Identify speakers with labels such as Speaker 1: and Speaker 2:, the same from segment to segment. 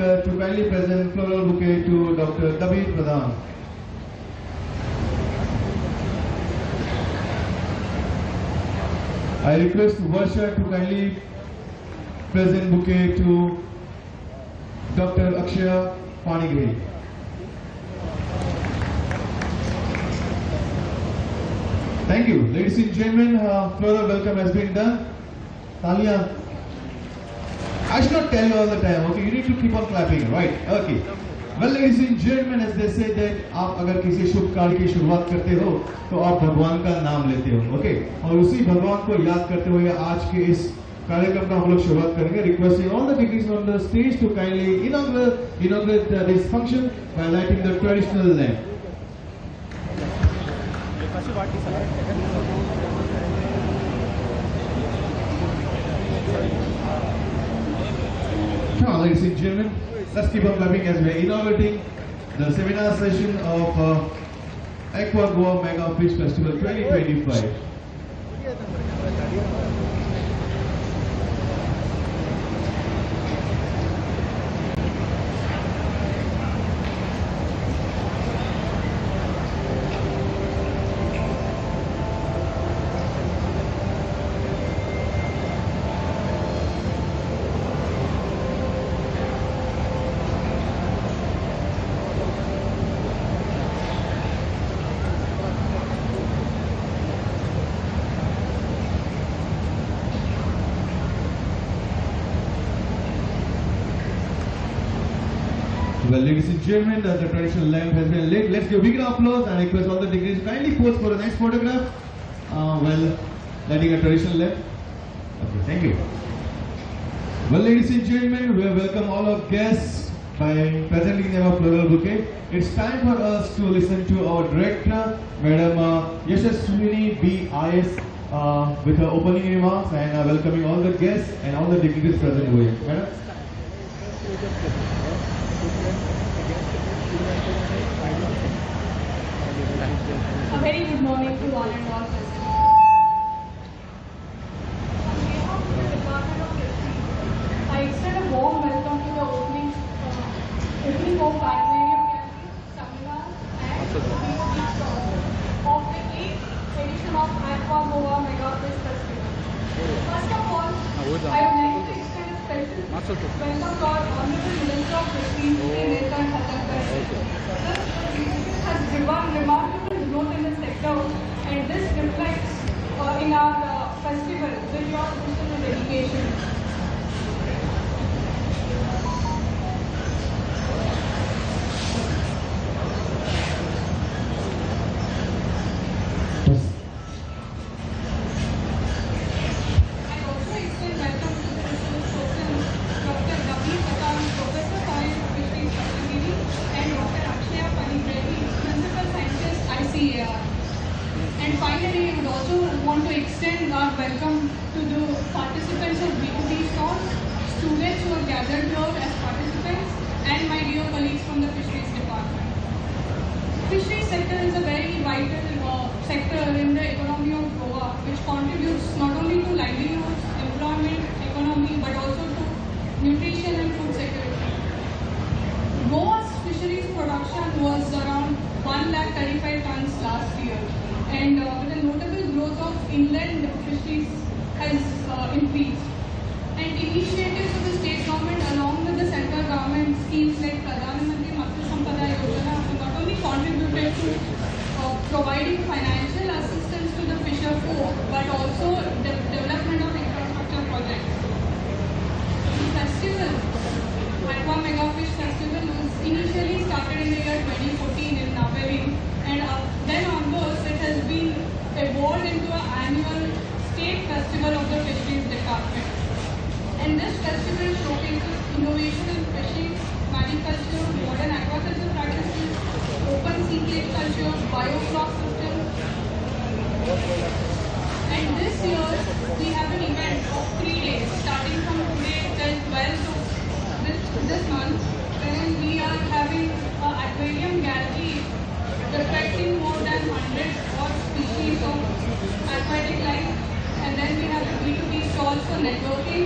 Speaker 1: speaker to kindly present floral bouquet to Dr. David Pradhan. I request Varsha to kindly present bouquet to Dr. Akshaya Panigrahi. Thank you. Ladies and gentlemen, floral welcome has been done. Talia. I should not tell you all the time, okay? You need to keep on clapping, right? Okay. Well, ladies and gentlemen, as they say that आप अगर किसी शुभ कार्य की शुरुआत करते हो तो आप भगवान का नाम लेते हो, okay? और उसी भगवान को याद करते हुए आज के इस कार्यक्रम का हम लोग शुरुआत करेंगे. Requesting all the degrees on the stage to kindly inaugurate this function by lighting the traditional lamp. Come on, ladies and gentlemen, let's keep on clapping as we are inaugurating the seminar session of Aqua Goa Mega Fish Festival 2025. Well, ladies and gentlemen, the traditional lamp has been lit. Let's give a big applause and request all the degrees kindly pose for a nice photograph. Lighting a traditional lamp. Okay, thank you. Well, ladies and gentlemen, we welcome all our guests by presenting them a floral bouquet. It's time for us to listen to our director, Madam Yashaswini B.I.S. With her opening remarks and welcoming all the guests and all the dignitaries present over here. Madam?
Speaker 2: A very good morning to one and all present. On behalf of the Department of History, I extend a warm welcome to the opening of Aquarium Gallery, Seminar and Beach Stall of the 8th edition of Aqua Goa Mega Fish Festival. First of all, I would like to extend a special welcome to our Honorable Minister of Fisheries, Nathan Khattar. This has driven remarkable growth in the sector, and this reflects in our festival with your vision and dedication. I also extend welcome to the resource person, Dr. David Pradhan, Professor Science Fisheries Technology, and Dr. Akshaya Panigrahi, Principal Scientist, ICAR. And finally, I would also want to extend our welcome to the participants of B2B stalls, students who are gathered here as participants, and my dear colleagues from the Fisheries Department. Fisheries sector is a very vital sector in the economy of Goa, which contributes not only to livelihoods, employment, economy, but also to nutrition and food security. Goa's fisheries production was around 135 tons last year, and with a notable growth of inland fisheries has increased. And initiatives of the state government along with the central government schemes like Pradhan Mantri Matsya Sampada Yojana have not only contributed to providing financial assistance to the fisher folk, but also the development of infrastructure projects. The festival, Aqua Mega Fish Festival, was initially started in the year 2014 in Naveri, and then onwards it has been evolved into an annual state festival of the Fisheries Department. And this festival showcases innovation in fishing, mariculture, modern aquaculture practices, open sea cage culture, biofloc systems. And this year we have an event of 3 days, starting from today till 12th of this month, wherein we are having an aquarium gallery reflecting more than 100 odd species of aquatic life. And then we have B2B stalls for networking.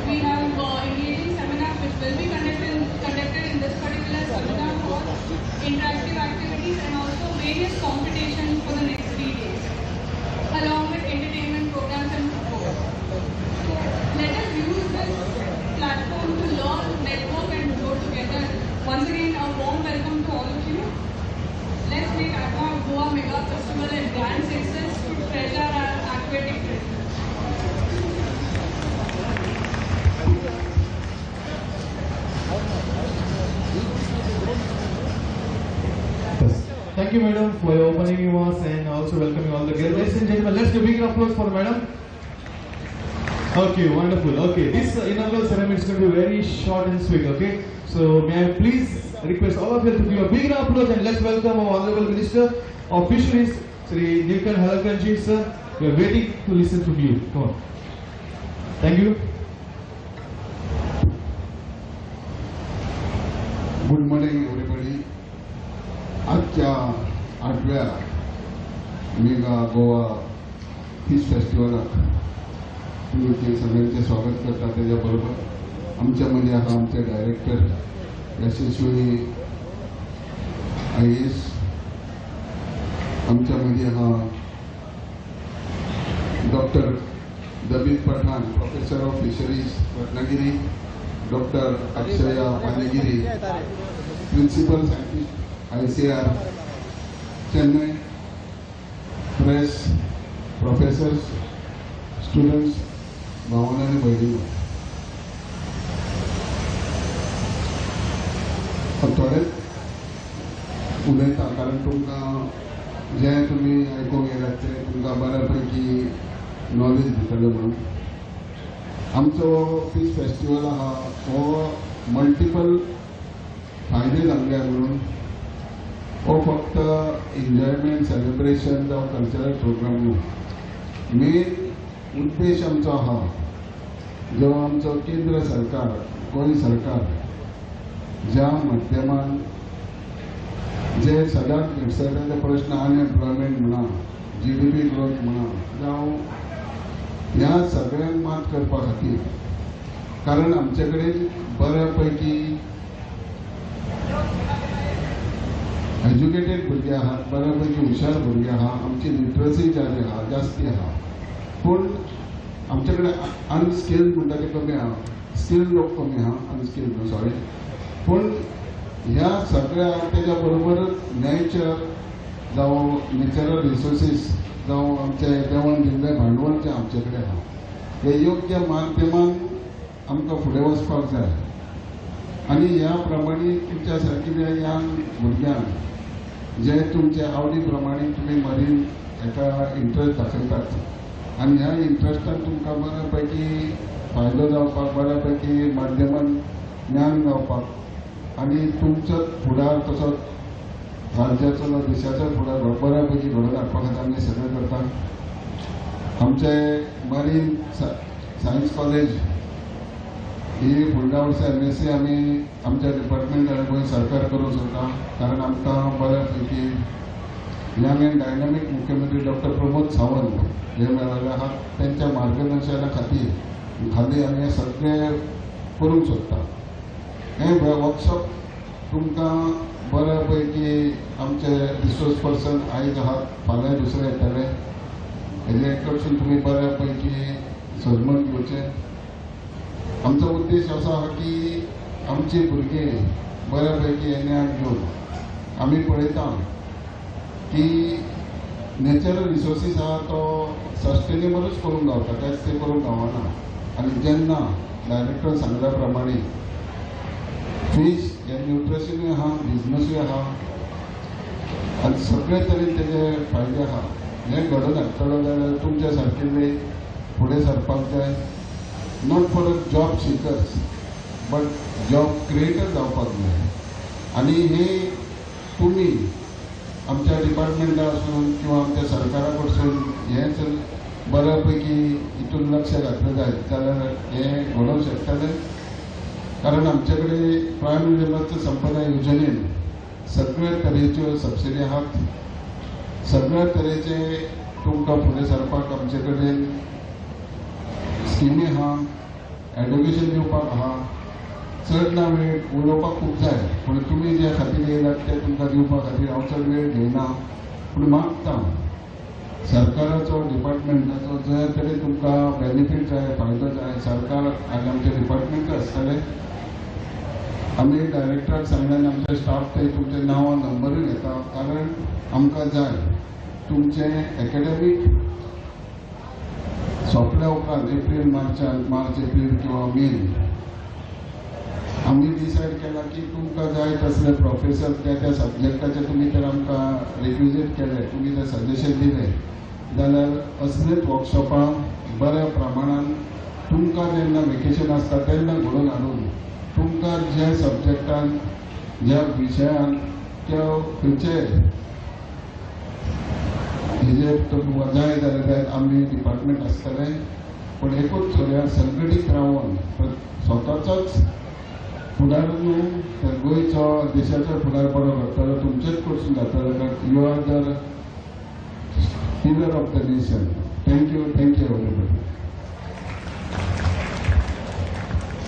Speaker 2: We have engaging seminars which will be conducted in warm welcome to all of you. Let's make ATMA Goa Mega Festival a grand success to treasure our aquatic treasures.
Speaker 1: Yes. Thank you, madam, for your opening remarks and also welcoming all the guests. Ladies and gentlemen, let's give a big applause for madam. Okay, wonderful. Okay, this inaugural ceremony is going to be very short and sweet. Okay, so may I please request all of you to give a big applause and let's welcome our Honorable Minister of Fisheries, Sri Nilkan Halakanji, sir. We are waiting to listen from you. Come on. Thank you.
Speaker 3: Good morning everybody. आजच्या 8व्या mega Goa fish फेस्टिवलाक तुमचे सगळ्यांचे स्वागत करता. त्याच्याबरोबर आमच्यामध्ये आहा आमचे director यशस्वी IAS, आमच्यामध्ये आहा doctor Dabir Pathan, professor of fisheries Ratnagiri, doctor Akshaya Panegiri, principal scientist ICAR Chennai, press, professors, students, भावना आणि भयणी. थोडे उलयता कारण तुमकां जें तुमी आयकूंक येयलात तें तुमकां बऱ्यापैकी नॉलेज दितले म्हणून. आमचो फिश फेस्टिवल आहा हो मल्टिपल फायदे जाल्ले म्हणून हो फक्त एन्जॉयमेंट सेलिब्रेशन जावं कल्चरल प्रोग्राम न्हू. मेन उद्देश आमचो आहा जो आमचो केंद्र सरकार, गोंय सरकार ज्या माध्यमान जे सदांच विसरलेले प्रश्न अनएम्प्लॉयमेंट म्हणा, GDP ग्रोथ म्हणा जावं ह्या सगळ्यांक मात करपा खातीर, कारण आमचे कडेन बऱ्यापैकी एज्युकेटेड भुरगे आहात, बऱ्यापैकी हुशार भुरगे आहा, आमची लिटरसी जाली आहा जास्ती आहा, पूण आमचे कडेन अनस्किल्ड म्हणटा ते कमी आहा, स्किल्ड लोक कमी आहा, अनस्किल्ड न्हू सॉरी. पूण ह्या सगळ्या तेच्या बरोबरच नेचर जावं नॅचरल रिसोर्सीस जावं आमचे देवण दिल्लें भांडवल जें आमचे कडेन आहा हे योग्य माध्यमान आमकां फुडें वचपाक जाय. आनी ह्या प्रमाणे तुमच्या सारकिल्या यंग भुरग्यांक जे तुमचे आवडी प्रमाणे तुमी मरीन हेका इंट्रस्ट दाखयतात आनी ह्या इंट्रस्टान तुमकां बऱ्यापैकी फायदो जावपाक, बऱ्यापैकी माध्यमान ज्ञान गावपाक आनी तुमचो फुडार तसोच राज्याचो देशाचो फुडार बऱ्यापैकी घडोवन हाडपा खातीर आमी सगळें करता. आमचे मरीन सायन्स कॉलेज ही फुडल्या वर्सा MSc आमी आमच्या डिपार्टमेंटान गोंय सरकार करूंक सोदता, कारण आमकां बऱ्यापैकी यंग एंड डायनामीक मुख्यमंत्री डॉक्टर प्रमोद सावंत हे मेळिल्ले आहात. त्यांच्या मार्गदर्शना खातीर आमी हे सगळें करूंक सोदता. हे वर्कशॉप तुमकां बऱ्यापैकी आमचे रिसोर्स पर्सन आयज आहात, फाल्यां दुसरे येतले. हेजे कडसून तुमी बऱ्यापैकी सजमत घेवचें. आमचो उद्देश असो आहा की आमचे भुरगे बऱ्यापैकी ज्ञान घेवन आमी पळयता की नॅचरल रिसोर्सीस आहा तो सस्टेनेबलूच करूंक गावता, तेच ते करूंक गावना. आनी जेन्ना डायरेक्टर सांगल्या प्रमाणे फिश हे न्यूट्रिशनूय आहा, बिजनसूय आहा आनी सगळे तरेन तेजे फायदे आहा. हे घडोवन हाडटलो जाल्यार तुमच्या सारकिल्ले फुडें सरपाक जाय. Not for job seekers but job creator जावपाक जाय. आनी हे तुमी आमच्या डिपार्टमेंटासून किंवा आमच्या सरकारा कडसून हेच बऱ्यापैकी हितून लक्ष घातलें जाय जाल्यार हे घडोवंक शकतले. कारण आमचे कडेन प्रायम मिनिस्टर मत्स्य संपदा योजनेन सगळे तरेच्यो सबसिडी आहात, सगळ्या तरेचे तुमकां फुडें सरपाक आमचे कडेन स्किमी आहा, एडुकेशन दिवपाक आहा. चड ना वेळ उलोवपाक खूब जाय, पूण तुमी जे खातीर येयलात ते तुमकां दिवपा खातीर हांव चड वेळ घेयना. पूण मागता सरकाराचो, डिपार्टमेंटाचो जे तरी तुमकां बेनिफीट जाय, फायदो जाय, सरकार आनी आमचे डिपार्टमेंट आसतले आमी डायरेक्टराक सांगल्यान आमचे स्टाफ ते तुमचे नांव नंबरूय घेता कारण आमकां जाय तुमचे एकेडमीक सोंपल्या उपरांत मार्च एप्रील किंवा मे आमी डिसायड केला की तुमकां जाय तसले प्रोफेसर त्या सब्जेक्टाचे तुमी तर आमकां रिक्विजीट केले तुमी ते सजेशन दिले जाल्यार असलेच वर्कशॉपां बऱ्या प्रमाणान तुमकां जेन्ना वेकेशन आसता तेन्ना घडोवन हाडून तुमकां ज्या सब्जेक्टान ज्या विशयान त्या खंयचे हेजेर तुमकां जाय जाल्यार आमी डिपार्टमेंट आसतले पण एकूच सगळ्या संघटीत रावन स्वताचोच फुडार न्हू तर गोंयचो देशाचो फुडारपणो करतलो तुमचेच कडसून जातलो you are the pillar of the nation thank you everybody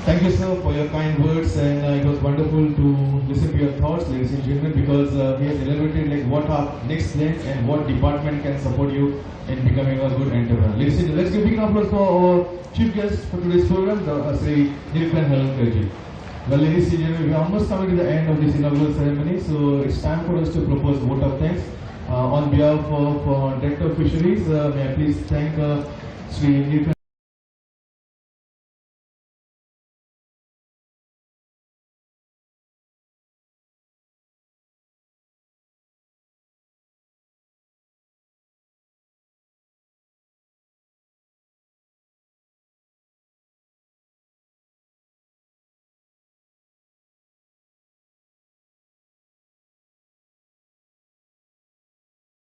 Speaker 1: Thank you, sir, for your kind words, and it was wonderful to listen to your thoughts, ladies and gentlemen, because he has elaborated like what are next plans and what department can support you in becoming a good entrepreneur. Ladies and gentlemen, let's give a big applause for our chief guest for today's program, Sri Nilkan Halankarji. Well, ladies and gentlemen, we are almost coming to the end of this inaugural ceremony, so it's time for us to propose vote of thanks. On behalf of Director of Fisheries, may I please thank Sri Nilkan